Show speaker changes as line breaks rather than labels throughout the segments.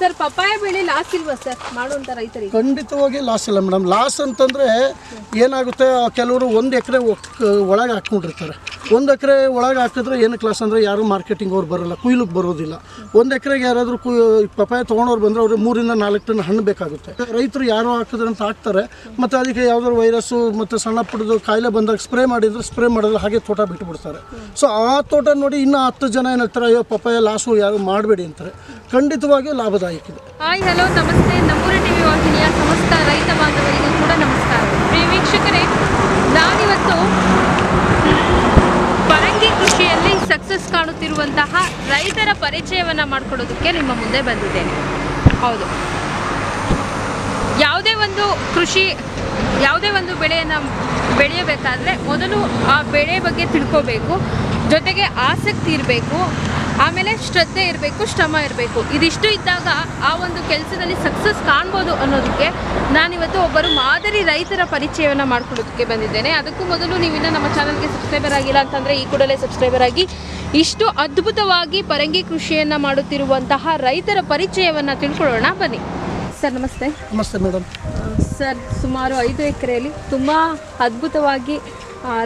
Sir papaya ಬೆಳೆ loss ಇಲ್ವಾ sir ಮಾಡುವಂಥ ರೈತರಿಗೆ?
ಖಂಡಿತವಾಗಿ ಲಾಸ್ ಇಲ್ಲ ಮೇಡಮ್. ಲಾಸ್ ಅಂತಂದರೆ ಏನಾಗುತ್ತೆ, ಕೆಲವರು 1 ಎಕರೆ ಒಳಗೆ ಹಾಕ್ಕೊಂಡಿರ್ತಾರೆ. 1 ಎಕರೆ ಒಳಗೆ ಹಾಕಿದ್ರೆ ಏನಕ್ಕೆ ಲಾಸ್ ಅಂದರೆ ಯಾರು ಮಾರ್ಕೆಟಿಂಗ್ ಅವ್ರು ಬರೋಲ್ಲ, ಕುಯ್ಲಿಕ್ಕೆ ಬರೋದಿಲ್ಲ. 1 ಎಕರೆಗೆ ಯಾರಾದರೂ ಪಪಾಯ ತೊಗೊಂಡವ್ರು ಬಂದರೆ ಅವ್ರಿಗೆ 3 ರಿಂದ 4 ಟನ್ ಹಣ್ಣು ಬೇಕಾಗುತ್ತೆ. ರೈತರು ಯಾರು ಹಾಕಿದ್ರೆ ಅಂತ ಹಾಕ್ತಾರೆ, ಮತ್ತು ಅದಕ್ಕೆ ಯಾವುದಾದ್ರು ವೈರಸ್ಸು ಮತ್ತು ಸಣ್ಣ ಪುಟ್ಟದು ಕಾಯಿಲೆ ಬಂದಾಗ ಸ್ಪ್ರೇ ಮಾಡಿದ್ರೆ ಹಾಗೆ ತೋಟ ಬಿಟ್ಟು ಬಿಡ್ತಾರೆ. ಸೊ ಆ ತೋಟ ನೋಡಿ ಇನ್ನೂ 10 ಜನ ಏನು ಹೇಳ್ತಾರೆ, ಅಯ್ಯೋ ಪಪಾಯ ಲಾಸು ಯಾರು ಮಾಡಬೇಡಿ ಅಂತಾರೆ. ಖಂಡಿತವಾಗಿಯೂ ಲಾಭದಾಯಕ ಇದೆ.
ಹಾಯ್ ಹಲೋ ನಮಸ್ತೆ. ನಮ್ಮೂರು ಟಿವಿ ವಾಹಿನಿಯ ಸಮಸ್ತ ರೈತ ಬಾಂಧವರಿಗೂ ಕೂಡ ನಮಸ್ಕಾರ. ಪ್ರಿಯ ವೀಕ್ಷಕರೇ, ನಾನಿವತ್ತು ಪರಂಗಿ ಕೃಷಿಯಲ್ಲಿ ಸಕ್ಸಸ್ ಕಾಣುತ್ತಿರುವಂತಹ ರೈತರ ಪರಿಚಯವನ್ನು ಮಾಡಿಕೊಡೋದಕ್ಕೆ ನಿಮ್ಮ ಮುಂದೆ ಬಂದಿದ್ದೇನೆ. ಹೌದು, ಯಾವುದೇ ಒಂದು ಬೆಳೆಯನ್ನು ಬೆಳೆಯಬೇಕಾದ್ರೆ ಮೊದಲು ಆ ಬೆಳೆ ಬಗ್ಗೆ ತಿಳ್ಕೋಬೇಕು, ಜೊತೆಗೆ ಆಸಕ್ತಿ ಇರಬೇಕು, ಆಮೇಲೆ ಶ್ರದ್ಧೆ ಇರಬೇಕು, ಶ್ರಮ ಇರಬೇಕು. ಇದಿಷ್ಟು ಇದ್ದಾಗ ಆ ಒಂದು ಕೆಲಸದಲ್ಲಿ ಸಕ್ಸಸ್ ಕಾಣ್ಬೋದು ಅನ್ನೋದಕ್ಕೆ ನಾನಿವತ್ತು ಒಬ್ಬರು ಮಾದರಿ ರೈತರ ಪರಿಚಯವನ್ನು ಮಾಡಿಕೊಡೋದಕ್ಕೆ ಬಂದಿದ್ದೇನೆ. ಅದಕ್ಕೂ ಮೊದಲು ನೀವಿನ್ನು ನಮ್ಮ ಚಾನಲ್ಗೆ ಸಬ್ಸ್ಕ್ರೈಬರ್ ಆಗಿಲ್ಲ ಅಂತಂದರೆ ಈ ಕೂಡಲೇ ಸಬ್ಸ್ಕ್ರೈಬರ್ ಆಗಿ ಇಷ್ಟು ಅದ್ಭುತವಾಗಿ ಪರಂಗಿ ಕೃಷಿಯನ್ನು ಮಾಡುತ್ತಿರುವಂತಹ ರೈತರ ಪರಿಚಯವನ್ನು ತಿಳ್ಕೊಳ್ಳೋಣ ಬನ್ನಿ. ಸರ್ ನಮಸ್ತೆ.
ನಮಸ್ತೆ ಮೇಡಮ್.
ಸರ್, ಸುಮಾರು 5 ಎಕರೆಯಲ್ಲಿ ತುಂಬ ಅದ್ಭುತವಾಗಿ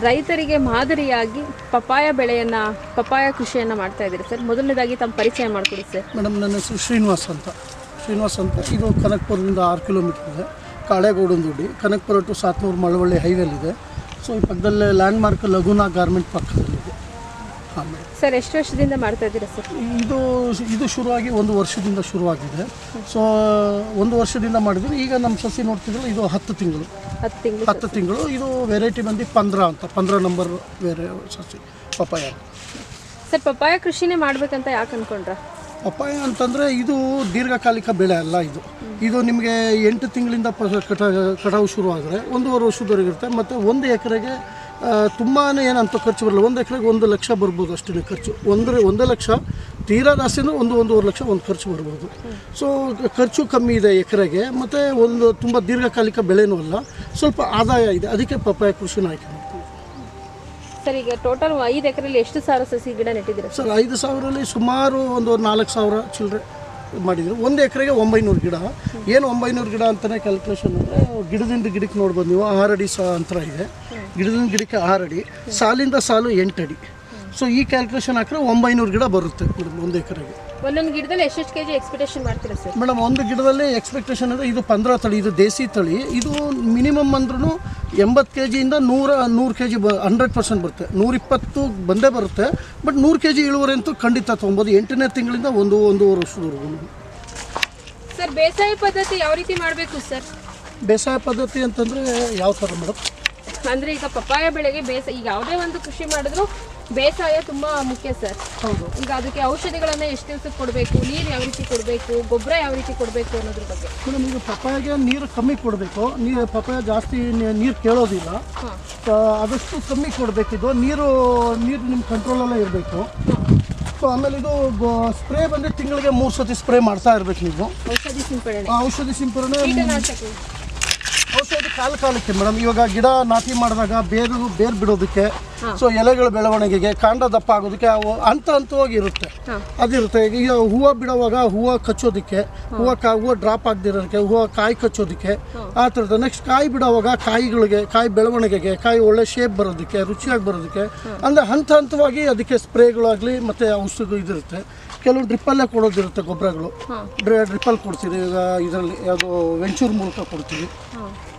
ರೈತರಿಗೆ ಮಾದರಿಯಾಗಿ ಪಪಾಯ ಕೃಷಿಯನ್ನು ಮಾಡ್ತಾ ಇದ್ದೀರಿ ಸರ್. ಮೊದಲನೇದಾಗಿ ತಮ್ಮ ಪರಿಚಯ ಮಾಡಿಕೊಡಿ ಸರ್.
ಮೇಡಮ್, ನನ್ನ ಹೆಸರು ಶ್ರೀನಿವಾಸ್ ಅಂತ. ಇದು ಕನಕಪುರದಿಂದ 6 ಕಿಲೋಮೀಟರ್ ಇದೆ. ಕಾಳೇಗೌಡನ ದುಡ್ಡಿ, ಕನಕಪುರ ಟು ಸಾತ್ನೂರು ಮಳವಳ್ಳಿ ಹೈವೇಲಿದೆ. ಸೊ ಈ ಪಕ್ಕದಲ್ಲೇ ಲ್ಯಾಂಡ್ ಮಾರ್ಕ್ ಲಗುನಾ ಗಾರ್ಮೆಂಟ್ ಪಕ್ಕದಲ್ಲಿದೆ. ಹಾಂ ಮೇಡಮ್.
ಸರ್, ಎಷ್ಟು ವರ್ಷದಿಂದ ಮಾಡ್ತಾ ಇದ್ದೀರಾ ಸರ್?
ಇದು ಶುರುವಾಗಿ 1 ವರ್ಷದಿಂದ ಶುರುವಾಗಿದೆ. ಸೊ 1 ವರ್ಷದಿಂದ ಮಾಡಿದ್ರು. ಈಗ ನಮ್ಮ ಸಸಿ ನೋಡ್ತಿದ್ರು, ಇದು 10 ತಿಂಗಳು. ಇದು ವೆರೈಟಿ ಬಂದು 15 ನಂಬರ್ ಬೇರೆ ಸಸಿ ಪಪಾಯ.
ಸರ್, ಪಪಾಯ ಕೃಷಿನೇ ಮಾಡಬೇಕಂತ ಯಾಕೆ ಅಂದ್ಕೊಂಡ್ರ?
ಪಪಾಯ ಅಂತಂದರೆ ಇದು ದೀರ್ಘಕಾಲಿಕ ಬೆಳೆ ಅಲ್ಲ. ಇದು ನಿಮಗೆ 8 ತಿಂಗಳಿಂದ ಕಟಾವು ಶುರು ಆದರೆ 1.5 ವರ್ಷದವರೆಗೆ ಇರುತ್ತೆ. ಮತ್ತು 1 ಎಕರೆಗೆ ತುಂಬಾ ಏನಂತ ಖರ್ಚು ಬರಲ್ಲ. 1 ಎಕರೆಗೆ 1 ಲಕ್ಷ ಬರ್ಬೋದು ಅಷ್ಟೇ ಖರ್ಚು. 1 ಲಕ್ಷ ತೀರಾ ಜಾಸ್ತಿ ಅಂದರೆ 1.5 ಲಕ್ಷ ಒಂದು ಖರ್ಚು ಬರ್ಬೋದು. ಸೊ ಖರ್ಚು ಕಮ್ಮಿ ಇದೆ ಎಕರೆಗೆ, ಮತ್ತು ತುಂಬ ದೀರ್ಘಕಾಲಿಕ ಬೆಳೆನೂ ಅಲ್ಲ, ಸ್ವಲ್ಪ ಆದಾಯ ಇದೆ. ಅದಕ್ಕೆ ಪಪಾಯ ಕೃಷಿನ ಆಯ್ಕೆ ಮಾಡ್ತೀವಿ.
ಸರ್, ಈಗ ಟೋಟಲ್ 5 ಎಕರೆಯಲ್ಲಿ ಎಷ್ಟು ಸಾವಿರ ಸಸಿ ಗಿಡ ನೆಟ್ಟಿದ್ದೀರಾ
ಸರ್? 5,000ರಲ್ಲಿ ಸುಮಾರು ಒಂದು 4,000 ಚಿಲ್ಲರೆ ಮಾಡಿದ್ರು. 1 ಎಕರೆಗೆ 900 ಗಿಡ. ಏನು 900 ಗಿಡ ಅಂತಲೇ ಕ್ಯಾಲ್ಕುಲೇಷನ್ ಅಂದರೆ, ಗಿಡದಿಂದ ಗಿಡಕ್ಕೆ ನೋಡ್ಬೋದು ನೀವು, 6 ಅಡಿ ಅಂತರ ಇದೆ. ಗಿಡದಿಂದ ಗಿಡಕ್ಕೆ 6 ಅಡಿ, ಸಾಲಿಂದ ಸಾಲು 8 ಅಡಿ. ಸೊ ಈ ಕ್ಯಾಲ್ಕುಲೇಷನ್ ಹಾಕಿದ್ರೆ 900 ಗಿಡ ಬರುತ್ತೆ ಮೇಡಮ್ 1 ಎಕರೆಗೆ.
ಒಂದೊಂದು ಗಿಡದಲ್ಲಿ ಎಷ್ಟು ಕೆಜಿ ಎಕ್ಸ್ಪೆಕ್ಟೇಷನ್ ಮಾಡ್ತೀರಾ ಸರ್?
ಮೇಡಮ್, ಒಂದು ಗಿಡದಲ್ಲಿ ಎಕ್ಸ್ಪೆಕ್ಟೇಷನ್ ಅಂದರೆ ಇದು 15 ತಳಿ, ಇದು ದೇಸಿ ತಳಿ. ಇದು ಮಿನಿಮಮ್ ಅಂದ್ರೂ 80 ಕೆಜಿಯಿಂದ 100 ಕೆಜಿ 100% ಬರುತ್ತೆ. 120 ಬಂದೇ ಬರುತ್ತೆ. ಬಟ್ 100 ಕೆಜಿ ಇಳುವರಿ ಅಂತೂ ಖಂಡಿತ ತೊಗೊಬೋದು 8ನೇ ತಿಂಗಳಿಂದ 1.5 ವರ್ಷದವರೆಗೂ.
ಸರ್, ಬೇಸಾಯ ಪದ್ಧತಿ ಯಾವ ರೀತಿ ಮಾಡಬೇಕು ಸರ್?
ಬೇಸಾಯ ಪದ್ಧತಿ ಅಂತಂದರೆ ಯಾವ ಥರ ಮೇಡಮ್?
ಅಂದರೆ ಈಗ ಪಪಾಯ ಬೆಳೆಗೆ ಈಗ ಯಾವುದೇ ಒಂದು ಕೃಷಿ ಮಾಡಿದ್ರು ಬೇಸಾಯ ತುಂಬ ಮುಖ್ಯ ಸರ್.
ಹೌದು. ಈಗ
ಅದಕ್ಕೆ ಔಷಧಿಗಳನ್ನು ಎಷ್ಟು ದಿವಸಕ್ಕೆ ಕೊಡಬೇಕು, ನೀರು ಯಾವ ರೀತಿ ಕೊಡಬೇಕು, ಗೊಬ್ಬರ ಯಾವ ರೀತಿ ಕೊಡಬೇಕು ಅನ್ನೋದ್ರ ಬಗ್ಗೆ.
ಮೇಡಮ್, ಈಗ ಪಪಾಯಗೆ ನೀರು ಕಮ್ಮಿ ಕೊಡಬೇಕು. ಪಪಾಯ ಜಾಸ್ತಿ ನೀರು ಕೇಳೋದಿಲ್ಲ, ಆದಷ್ಟು ಕಮ್ಮಿ ಕೊಡಬೇಕಿದು. ನೀರು ನಿಮ್ಮ ಕಂಟ್ರೋಲಲ್ಲೇ ಇರಬೇಕು. ಸೊ ಆಮೇಲೆ ಇದು ಸ್ಪ್ರೇ ಬಂದು ತಿಂಗಳಿಗೆ 3 ಸತಿ ಸ್ಪ್ರೇ ಮಾಡ್ತಾ ಇರಬೇಕು ನೀವು. ಔಷಧಿ ಸಿಂಪರಣೆ ಔಷಧಿ ಕಾಲಕ್ಕೆ ಮೇಡಮ್. ಇವಾಗ ಗಿಡ ನಾಟಿ ಮಾಡಿದಾಗ ಬೇರು ಬಿಡೋದಕ್ಕೆ, ಸೊ ಎಲೆಗಳ ಬೆಳವಣಿಗೆಗೆ, ಕಾಂಡ ದಪ್ಪ ಆಗೋದಕ್ಕೆ ಹಂತವಾಗಿ ಇರುತ್ತೆ. ಅದಿರುತ್ತೆ. ಈಗ ಹೂವು ಬಿಡುವಾಗ ಹೂವು ಕಚ್ಚೋದಕ್ಕೆ, ಹೂವು ಡ್ರಾಪ್ ಆಗದಿರೋದಕ್ಕೆ, ಕಾಯಿ ಕಚ್ಚೋದಕ್ಕೆ ಆ ಥರದ. ನೆಕ್ಸ್ಟ್ ಕಾಯಿ ಬಿಡುವಾಗ ಕಾಯಿ ಬೆಳವಣಿಗೆಗೆ, ಕಾಯಿ ಒಳ್ಳೆ ಶೇಪ್ ಬರೋದಕ್ಕೆ, ರುಚಿಯಾಗಿ ಬರೋದಕ್ಕೆ, ಅಂದರೆ ಹಂತವಾಗಿ ಅದಕ್ಕೆ ಸ್ಪ್ರೇಗಳಾಗಲಿ ಮತ್ತು ಔಷಧಿ ಇದಿರುತ್ತೆ. ಕೆಲವು ಡ್ರಿಪ್ಪಲ್ಲೇ ಕೊಡೋದಿರುತ್ತೆ ಗೊಬ್ಬರಗಳು. ಡ್ರಿಪ್ಪಲ್ಲಿ ಕೊಡ್ತೀವಿ. ಈಗ ಇದರಲ್ಲಿ ಯಾವುದೋ ವೆಂಚೂರ್ ಮೂಲಕ ಕೊಡ್ತೀವಿ.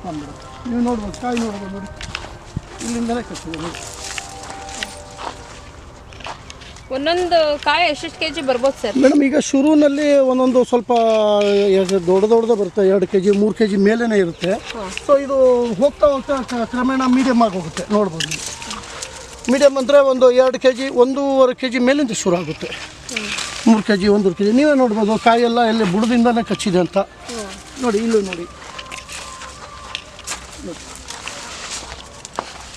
ಹಾಂ ಮೇಡಮ್, ನೀವು ನೋಡ್ಬೋದು, ಕಾಯಿ ನೋಡ್ಬೋದು ನೋಡಿ, ಇಲ್ಲಿಂದಲೇ ಕಚ್ಚಿದೆ ನೋಡಿ.
ಒಂದೊಂದು ಕಾಯಿ ಎಷ್ಟು ಕೆಜಿ ಬರ್ಬೋದು ಸರ್?
ಮೇಡಮ್, ಈಗ ಶುರುವಿನಲ್ಲಿ ಒಂದೊಂದು ಸ್ವಲ್ಪ ದೊಡ್ಡದೇ ಬರುತ್ತೆ. 2 ಕೆಜಿ 3 ಕೆಜಿ ಮೇಲೇ ಇರುತ್ತೆ. ಸೊ ಇದು ಹೋಗ್ತಾ ಕ್ರಮೇಣ ಮೀಡಿಯಮ್ ಆಗಿ ಹೋಗುತ್ತೆ. ನೋಡ್ಬೋದು ನೀವು. ಮೀಡಿಯಮ್ ಅಂದರೆ ಒಂದು 2 ಕೆಜಿ 1.5 ಕೆಜಿ ಮೇಲಿಂದ ಶುರು ಆಗುತ್ತೆ. 3 ಕೆಜಿ 1 ಕೆಜಿ ನೀವೇ ನೋಡ್ಬೋದು. ಕಾಯೆಲ್ಲ ಎಲ್ಲಿ ಬುಡದಿಂದನೇ ಕಚ್ಚಿದೆ ಅಂತ ನೋಡಿ. ಇಲ್ಲೂ ನೋಡಿ.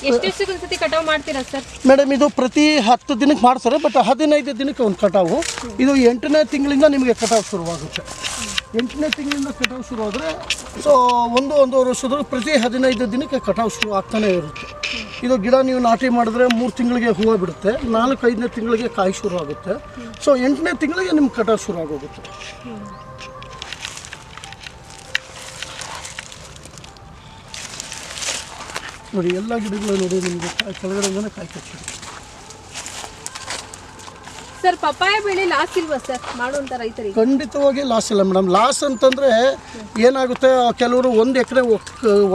ಎಷ್ಟು ದಿವಸಕ್ಕೆ ಕಟಾವು ಮಾಡ್ತೀರಾ ಸರ್?
ಮೇಡಮ್, ಇದು ಪ್ರತಿ 10 ದಿನಕ್ಕೆ ಮಾಡ್ತಾರೆ. ಬಟ್ 15 ದಿನಕ್ಕೆ ಒಂದು ಕಟಾವು. ಇದು 8ನೇ ತಿಂಗಳಿಂದ ನಿಮಗೆ ಕಟಾವು ಶುರುವಾಗುತ್ತೆ. 8ನೇ ತಿಂಗಳಿಂದ ಕಟಾವು ಶುರು ಆದರೆ ಸೊ ಒಂದೂವರೆ ವರ್ಷದಲ್ಲಿ ಪ್ರತಿ 15 ದಿನಕ್ಕೆ ಕಟಾವು ಶುರು ಆಗ್ತಾನೆ ಇರುತ್ತೆ. ಇದು ಗಿಡ ನೀವು ನಾಟಿ ಮಾಡಿದ್ರೆ 3 ತಿಂಗಳಿಗೆ ಹೂವು ಬಿಡುತ್ತೆ, 4-5ನೇ ತಿಂಗಳಿಗೆ ಕಾಯಿ ಶುರು ಆಗುತ್ತೆ. ಸೊ 8ನೇ ತಿಂಗಳಿಗೆ ನಿಮ್ಗೆ ಕಟಾವು ಶುರು ಆಗೋಗುತ್ತೆ. ನೋಡಿ ಎಲ್ಲ ಗಿಡಗಳು ನೋಡಿ ನಿಮಗೆ ಕೆಳಗಡೆಯಿಂದನೇ ಕಾಯಿ ಕಚ್ಚಿದೆ.
ಸರ್ ಪಪ್ಪಾಯ ಬೆಳೆ ಲಾಸ್ ಇಲ್ವಾ ಸರ್ ಮಾಡುವಂಥ ರೈತರಿಗೆ?
ಖಂಡಿತವಾಗಿ ಲಾಸ್ ಇಲ್ಲ ಮೇಡಮ್. ಲಾಸ್ ಅಂತಂದರೆ ಏನಾಗುತ್ತೆ, ಕೆಲವರು 1 ಎಕರೆ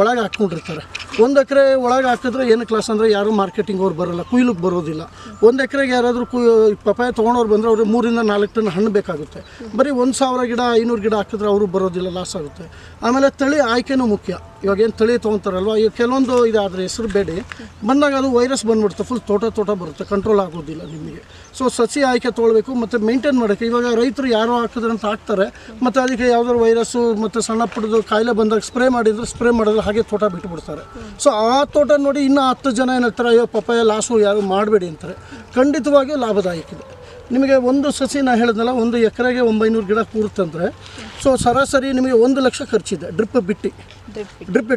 ಒಳಗೆ ಹಾಕ್ಕೊಂಡಿರ್ತಾರೆ. 1 ಎಕರೆ ಒಳಗೆ ಹಾಕಿದ್ರೆ ಏನಕ್ಕೆ ಲಾಸ್ ಅಂದರೆ ಯಾರು ಮಾರ್ಕೆಟಿಂಗ್ ಅವ್ರು ಬರೋಲ್ಲ, ಕುಯ್ಲಿಕ್ಕೆ ಬರೋದಿಲ್ಲ. 1 ಎಕರೆಗೆ ಯಾರಾದರೂ ಪಪ್ಪಾಯ ತೊಗೊಂಡವ್ರು ಬಂದರೆ ಅವ್ರಿಗೆ 3-4 ಟನ್ ಹಣ್ಣು ಬೇಕಾಗುತ್ತೆ. ಬರೀ 1000 ಗಿಡ 500 ಗಿಡ ಹಾಕಿದ್ರೆ ಅವರು ಬರೋದಿಲ್ಲ, ಲಾಸ್ ಆಗುತ್ತೆ. ಆಮೇಲೆ ತಳಿ ಆಯ್ಕೆನೂ ಮುಖ್ಯ. ಇವಾಗ ಏನು ತಳಿ ತೊಗೊತಾರಲ್ವ, ಈಗ ಕೆಲವೊಂದು ಇದಾದರೆ ಹೆಸರು ಬೇಡಿ ಬಂದಾಗ ಅದು ವೈರಸ್ ಬಂದುಬಿಡುತ್ತೆ, ಫುಲ್ ತೋಟ ಬರುತ್ತೆ, ಕಂಟ್ರೋಲ್ ಆಗೋದಿಲ್ಲ ನಿಮಗೆ. ಸೊ ಸಸಿ ಆಯ್ಕೆ ತೊಗೊಳ್ಬೇಕು ಮತ್ತು ಮೇಂಟೈನ್ ಮಾಡೋಕ್ಕೆ. ಇವಾಗ ರೈತರು ಯಾರೋ ಹಾಕಿದ್ರೆ ಅಂತ ಹಾಕ್ತಾರೆ, ಮತ್ತು ಅದಕ್ಕೆ ಯಾವುದಾದ್ರು ವೈರಸ್ಸು ಮತ್ತು ಸಣ್ಣ ಪುಟ್ಟದು ಕಾಯಿಲೆ ಬಂದಾಗ ಸ್ಪ್ರೇ ಮಾಡಿದ್ರೆ ಹಾಗೆ ತೋಟ ಬಿಟ್ಟುಬಿಡ್ತಾರೆ. ಸೊ ಆ ತೋಟ ನೋಡಿ ಇನ್ನೂ 10 ಜನ ಏನು ಹೇಳ್ತಾರೆ, ಅಯ್ಯೋ ಪಪ್ಪಾಯ ಲಾಸು ಯಾರು ಮಾಡಬೇಡಿ ಅಂತಾರೆ. ಖಂಡಿತವಾಗಿಯೂ ಲಾಭದಾಯಕ ಇದೆ. ನಿಮಗೆ ಒಂದು ಸಸಿ ನಾನು ಹೇಳಿದ್ನಲ್ಲ, 1 ಎಕರೆಗೆ 900 ಗಿಡ ಕೂರುತ್ತಂದರೆ ಸೊ ಸರಾಸರಿ ನಿಮಗೆ 1 ಲಕ್ಷ ಖರ್ಚಿದೆ.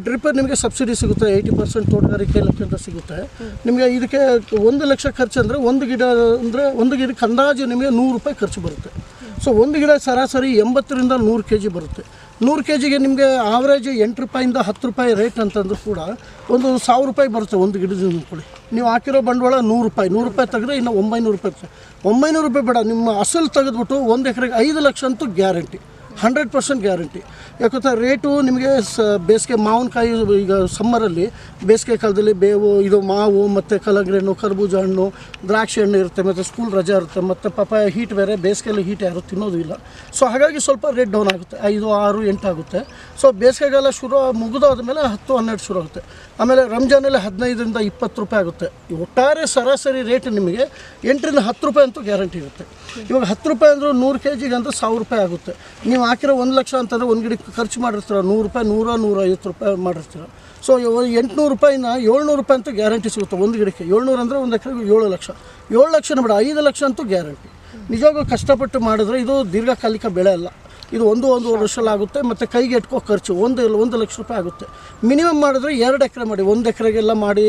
ಡ್ರಿಪ್ ನಿಮಗೆ ಸಬ್ಸಿಡಿ ಸಿಗುತ್ತೆ, 80% ತೋಟಗಾರಿಕೆ ಇಲಾಖೆ ಅಂತ ಸಿಗುತ್ತೆ ನಿಮಗೆ. ಇದಕ್ಕೆ 1 ಲಕ್ಷ ಖರ್ಚು ಅಂದರೆ ಒಂದು ಗಿಡಕ್ಕೆ ಅಂದಾಜು ನಿಮಗೆ 100 ರೂಪಾಯಿ ಖರ್ಚು ಬರುತ್ತೆ. ಸೊ ಒಂದು ಗಿಡ ಸರಾಸರಿ 80ರಿಂದ 100 kg ಬರುತ್ತೆ. 100 kgಗೆ ನಿಮಗೆ ಆವ್ರೇಜ್ 8 ರೂಪಾಯಿಂದ 10 ರೂಪಾಯಿ ರೇಟ್ ಅಂತಂದ್ರೂ ಕೂಡ ಒಂದು 1000 ರೂಪಾಯಿ ಬರುತ್ತೆ ಒಂದು ಗಿಡದಿಂದ ಅಂದ್ಕೊಳ್ಳಿ. ನೀವು ಹಾಕಿರೋ ಬಂಡವಾಳ 100 ರೂಪಾಯಿ ತೆಗೆದ್ರೆ ಇನ್ನು 900 ರೂಪಾಯಿ. 900 ರೂಪಾಯಿ ಬೇಡ, ನಿಮ್ಮ ಅಸಲು ತೆಗೆದ್ಬಿಟ್ಟು 1 ಎಕರೆಗೆ 5 ಲಕ್ಷ ಅಂತೂ ಗ್ಯಾರಂಟಿ, 100% ಗ್ಯಾರಂಟಿ. ಯಾಕಂದರೆ ರೇಟು ನಿಮಗೆ ಬೇಸಿಗೆ ಮಾವಿನಕಾಯಿ ಈಗ ಸಮ್ಮರಲ್ಲಿ ಬೇಸಿಗೆ ಕಾಲದಲ್ಲಿ ಬೇವು ಇದು ಮಾವು ಮತ್ತು ಕಲ್ಲಂಗಡಿ ಹಣ್ಣು, ಕರ್ಬೂಜ ಹಣ್ಣು, ದ್ರಾಕ್ಷಿ ಹಣ್ಣು ಇರುತ್ತೆ, ಮತ್ತು ಸ್ಕೂಲ್ ರಜೆ ಇರುತ್ತೆ, ಮತ್ತು ಪಪ್ಪಾಯ ಹೀಟ್ ಬೇರೆ, ಬೇಸಿಗೆಯಲ್ಲಿ ಹೀಟ್ ಯಾರು ತಿನ್ನೋದು ಇಲ್ಲ. ಸೊ ಹಾಗಾಗಿ ಸ್ವಲ್ಪ ರೇಟ್ ಡೌನ್ ಆಗುತ್ತೆ, 5, 6, 8 ಆಗುತ್ತೆ. ಸೊ ಬೇಸಿಗೆಗಾಲ ಶುರು ಮುಗಿದಾದ್ಮೇಲೆ 10, 12 ಶುರು ಆಗುತ್ತೆ. ಆಮೇಲೆ ರಂಜಾನಲ್ಲಿ 15ರಿಂದ 20 ರೂಪಾಯಿ ಆಗುತ್ತೆ. ಒಟ್ಟಾರೆ ಸರಾಸರಿ ರೇಟ್ ನಿಮಗೆ 8ರಿಂದ 10 ರೂಪಾಯಿ ಅಂತೂ ಗ್ಯಾರಂಟಿ ಇರುತ್ತೆ. ಇವಾಗ 10 ರೂಪಾಯಿ ಅಂದರೂ 100 kgಗೆ ಅಂದರೆ 1000 ರೂಪಾಯಿ ಆಗುತ್ತೆ. ನೀವು ಹಾಕಿರೋ 1 ಲಕ್ಷ ಅಂತಂದರೆ ಒಂದು ಗಿಡಕ್ಕೆ ಖರ್ಚು ಮಾಡಿರ್ತೀರ 100 ರೂಪಾಯಿ, 100-150 ರೂಪಾಯಿ ಮಾಡಿರ್ತೀರ. ಸೊ 800 ರೂಪಾಯಿನ 700 ರೂಪಾಯಿ ಅಂತೂ ಗ್ಯಾರಂಟಿ ಸಿಗುತ್ತೆ ಒಂದು ಗಿಡಕ್ಕೆ. 700 ಅಂದರೆ 1 ಎಕರೆಗೆ 7 ಲಕ್ಷ. 7 ಲಕ್ಷನ ಬೇಡ, 5 ಲಕ್ಷ ಅಂತೂ ಗ್ಯಾರಂಟಿ. ನಿಜವಾಗೂ ಕಷ್ಟಪಟ್ಟು ಮಾಡಿದ್ರೆ ಇದು ದೀರ್ಘಕಾಲಿಕ ಬೆಳೆ ಅಲ್ಲ. ಇದು 1-1.5 ವರ್ಷಲಾಗುತ್ತೆ. ಮತ್ತು ಕೈಗೆ ಎಟ್ಕೋ ಖರ್ಚು 1 ಲಕ್ಷ ರೂಪಾಯಿ ಆಗುತ್ತೆ. ಮಿನಿಮಮ್ ಮಾಡಿದ್ರೆ 2 ಎಕರೆ ಮಾಡಿ. 1 ಎಕರೆಗೆಲ್ಲ ಮಾಡಿ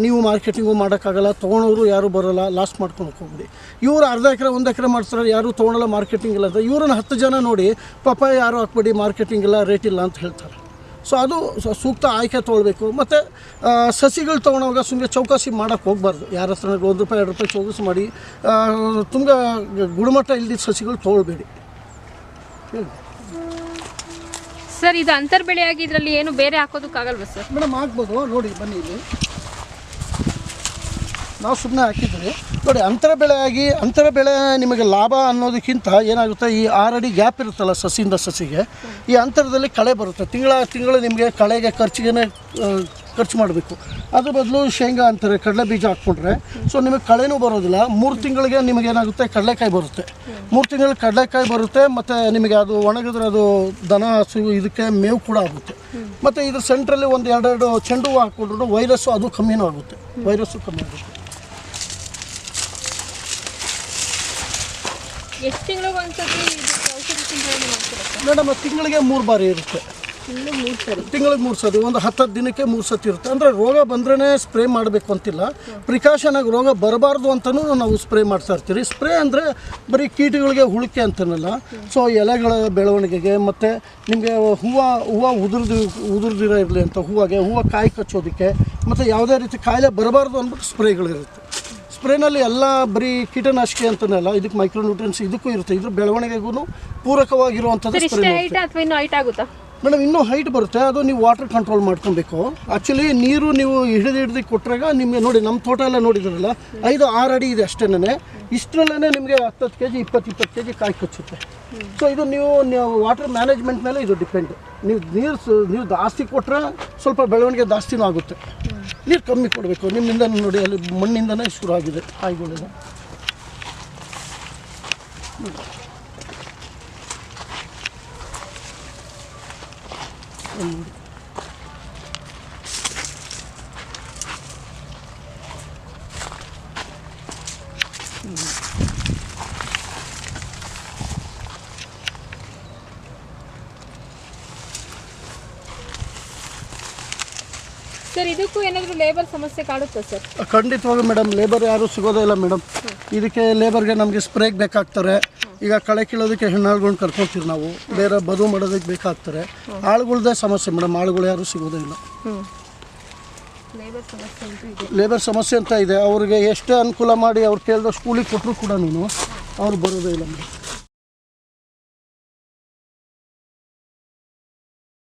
ನೀವು ಮಾರ್ಕೆಟಿಂಗು ಮಾಡೋಕ್ಕಾಗಲ್ಲ, ತೊಗೊಳೋರು ಯಾರೂ ಬರೋಲ್ಲ, ಲಾಸ್ ಮಾಡ್ಕೊಂಡು ಹೋಗ್ಬಿಡಿ. ಇವರು ಅರ್ಧ ಎಕರೆ 1 ಎಕರೆ ಮಾಡ್ತಾರೆ, ಯಾರೂ ತೊಗೊಳಲ್ಲ, ಮಾರ್ಕೆಟಿಂಗ್ ಇಲ್ಲ ಅಂತ ಇವ್ರನ್ನ 10 ಜನ ನೋಡಿ ಪಪ್ಪಾಯ ಯಾರು ಹಾಕ್ಬೇಡಿ, ಮಾರ್ಕೆಟಿಂಗ್ ಇಲ್ಲ, ರೇಟ್ ಇಲ್ಲ ಅಂತ ಹೇಳ್ತಾರೆ. ಸೊ ಅದು ಸೂಕ್ತ ಆಯ್ಕೆ ತೊಗೊಳ್ಬೇಕು. ಮತ್ತು ಸಸಿಗಳು ತೊಗೊಳೋವಾಗ ಸುಮ್ಮನೆ ಚೌಕಾಸಿ ಮಾಡೋಕ್ಕೆ ಹೋಗಬಾರ್ದು. ಯಾರ ಹತ್ರ 1 ರೂಪಾಯಿ 2 ರೂಪಾಯಿ ಚೌಕಾಸಿ ಮಾಡಿ ತುಂಬ ಗುಣಮಟ್ಟ ಇಲ್ದಿದ್ದ ಸಸಿಗಳು ತೊಗೊಳ್ಬೇಡಿ.
ಸರ್ ಇದು ಅಂತರ್ ಬೆಳೆಯಾಗಿ ಇದರಲ್ಲಿ ಏನು ಬೇರೆ ಹಾಕೋದಕ್ಕಾಗಲ್ವಾ ಸರ್?
ಮೇಡಮ್ ಆಗ್ಬೋದು, ನೋಡಿ ಬನ್ನಿ ಇಲ್ಲಿ ನಾವು ಸುಮ್ಮನೆ ಹಾಕಿದ್ವಿ ನೋಡಿ. ಅಂತರ ಬೆಳೆ ನಿಮಗೆ ಲಾಭ ಅನ್ನೋದಕ್ಕಿಂತ ಏನಾಗುತ್ತೆ, ಈ 6 ಅಡಿ ಗ್ಯಾಪ್ ಇರುತ್ತಲ್ಲ ಸಸಿಯಿಂದ ಸಸಿಗೆ, ಈ ಅಂತರದಲ್ಲಿ ಕಳೆ ಬರುತ್ತೆ. ತಿಂಗಳು ನಿಮಗೆ ಕಳೆಗೆ ಖರ್ಚು ಮಾಡಬೇಕು. ಅದ್ರ ಬದಲು ಶೇಂಗಾ ಅಂತಾರೆ, ಕಡಲೆ ಬೀಜ ಹಾಕ್ಕೊಂಡ್ರೆ ಸೊ ನಿಮಗೆ ಕಳೆನೂ ಬರೋದಿಲ್ಲ. 3 ತಿಂಗಳಿಗೆ ನಿಮಗೆ ಏನಾಗುತ್ತೆ, ಕಡಲೆಕಾಯಿ ಬರುತ್ತೆ. 3 ತಿಂಗಳಿಗೆ ಕಡಲೆಕಾಯಿ ಬರುತ್ತೆ. ಮತ್ತು ನಿಮಗೆ ಅದು ಒಣಗಿದ್ರೆ ಅದು ದನ ಹಸು ಇದಕ್ಕೆ ಮೇವು ಕೂಡ ಆಗುತ್ತೆ. ಮತ್ತು ಇದ್ರ ಸೆಂಟ್ರಲ್ಲಿ 1-2 ಚೆಂಡು ಹೂವು ಹಾಕ್ಕೊಂಡ್ರು ವೈರಸ್ಸು ಅದು ಕಮ್ಮಿನೂ ಆಗುತ್ತೆ. ಕಮ್ಮಿ ಆಗುತ್ತೆ.
ಎಷ್ಟು ತಿಂಗಳಿಗೆ ಒಂದ್ಸತಿ ಔಷಧಿ ಸಿಂಪಡಣೆ ಮಾಡ್ತೀರಾ
ಮೇಡಮ್? ತಿಂಗಳಿಗೆ 3 ಬಾರಿ ಇರುತ್ತೆ. ತಿಂಗಳಿಗೆ 3 ಸತಿ, ಒಂದು 10 ದಿನಕ್ಕೆ 3 ಸತಿ ಇರುತ್ತೆ. ಅಂದರೆ ರೋಗ ಬಂದ್ರೇ ಸ್ಪ್ರೇ ಮಾಡಬೇಕು ಅಂತಿಲ್ಲ, ಪ್ರಿಕಾಷನಾಗಿ ರೋಗ ಬರಬಾರ್ದು ಅಂತಲೂ ನಾವು ಸ್ಪ್ರೇ ಮಾಡ್ತಾ ಇರ್ತೀವಿ. ಸ್ಪ್ರೇ ಅಂದರೆ ಬರೀ ಕೀಟಗಳಿಗೆ ಹುಳಿಕೆ ಅಂತನಲ್ಲ, ಸೊ ಎಲೆಗಳ ಬೆಳವಣಿಗೆಗೆ ಮತ್ತು ನಿಮಗೆ ಹೂವು ಉದುರ್ದಿರೋ ಇರಲಿ ಅಂತ ಹೂವು ಕಾಯಿ ಕಚ್ಚೋದಕ್ಕೆ, ಮತ್ತು ಯಾವುದೇ ರೀತಿ ಕಾಯಿಲೆ ಬರಬಾರ್ದು ಅಂದ್ಬಿಟ್ಟು ಸ್ಪ್ರೇಗಳಿರುತ್ತೆ. ಸ್ಪ್ರೇನಲ್ಲಿ ಎಲ್ಲ ಬರೀ ಕೀಟನಾಶಕ ಅಂತನಲ್ಲ, ಇದಕ್ಕೆ ಮೈಕ್ರೋನ್ಯೂಟ್ರಿಯನ್ಸ್ ಇದಕ್ಕೂ ಇರುತ್ತೆ. ಇದ್ರ ಬೆಳವಣಿಗೆಗೂ ಪೂರಕವಾಗಿರುವಂಥದ್ದು ಸ್ಪ್ರೇ. ಮೇಡಮ್ ಇನ್ನೂ ಹೈಟ್ ಬರುತ್ತೆ, ಅದು ನೀವು ವಾಟರ್ ಕಂಟ್ರೋಲ್ ಮಾಡ್ಕೊಬೇಕು. ಆ್ಯಕ್ಚುಲಿ ನೀರು ನೀವು ಹಿಡಿದು ಕೊಟ್ಟರಾಗ ನಿಮಗೆ ನೋಡಿ, ನಮ್ಮ ತೋಟ ಎಲ್ಲ ನೋಡಿದ್ರಲ್ಲ 5-6 ಅಡಿ ಇದೆ ಅಷ್ಟೇ. ಇಷ್ಟರಲ್ಲೇ ನಿಮಗೆ 10 kg 20 kg ಕಾಯಿ ಕಚ್ಚುತ್ತೆ. ಸೊ ಇದು ನೀವು ವಾಟರ್ ಮ್ಯಾನೇಜ್ಮೆಂಟ್ ಮೇಲೆ ಇದು ಡಿಪೆಂಡ್. ನೀವು ಜಾಸ್ತಿ ಕೊಟ್ಟರೆ ಸ್ವಲ್ಪ ಬೆಳವಣಿಗೆ ಜಾಸ್ತಿನೂ ಆಗುತ್ತೆ. ನೀರು ಕಮ್ಮಿ ಕೊಡಬೇಕು. ನಿಮ್ಮಿಂದ ನೋಡಿ ಅಲ್ಲಿ ಮಣ್ಣಿಂದನೇ ಶುರು ಆಗಿದೆ ಕಾಯಿಗಳೆಲ್ಲ.
ಸರ್ ಇದಕ್ಕೂ ಏನಾದರೂ ಲೇಬರ್ ಸಮಸ್ಯೆ ಕಾಡುತ್ತಾ ಸರ್?
ಖಂಡಿತವಾಗಿ ಮೇಡಮ್, ಲೇಬರ್ ಯಾರೂ ಸಿಗೋದೇ ಇಲ್ಲ ಮೇಡಮ್. ಇದಕ್ಕೆ ಲೇಬರ್ಗೆ ನಮಗೆ ಸ್ಪ್ರೇಗೆ ಬೇಕಾಗ್ತಾರೆ. ಈಗ ಕಳೆ ಕೀಳೋದಕ್ಕೆ ಹೆಣ್ಣಾಳುಗಳ್ನ ಕರ್ಕೊತೀವಿ ನಾವು, ಬೇರೆ ಬದು ಮಾಡೋದಕ್ಕೆ ಬೇಕಾಗ್ತಾರೆ. ಆಳುಗಳ್ದೇ ಸಮಸ್ಯೆ ಮೇಡಮ್, ಆಳುಗಳು ಯಾರೂ ಸಿಗೋದೇ ಇಲ್ಲ. ಲೇಬರ್ ಸಮಸ್ಯೆ ಅಂತ ಇದೆ. ಅವ್ರಿಗೆ ಎಷ್ಟೇ ಅನುಕೂಲ ಮಾಡಿ ಅವ್ರು ಕೇಳಿದಷ್ಟು ಕೂಲಿ ಕೊಟ್ಟರು ಕೂಡ ಅವ್ರು ಬರೋದೇ ಇಲ್ಲ ಮೇಡಮ್.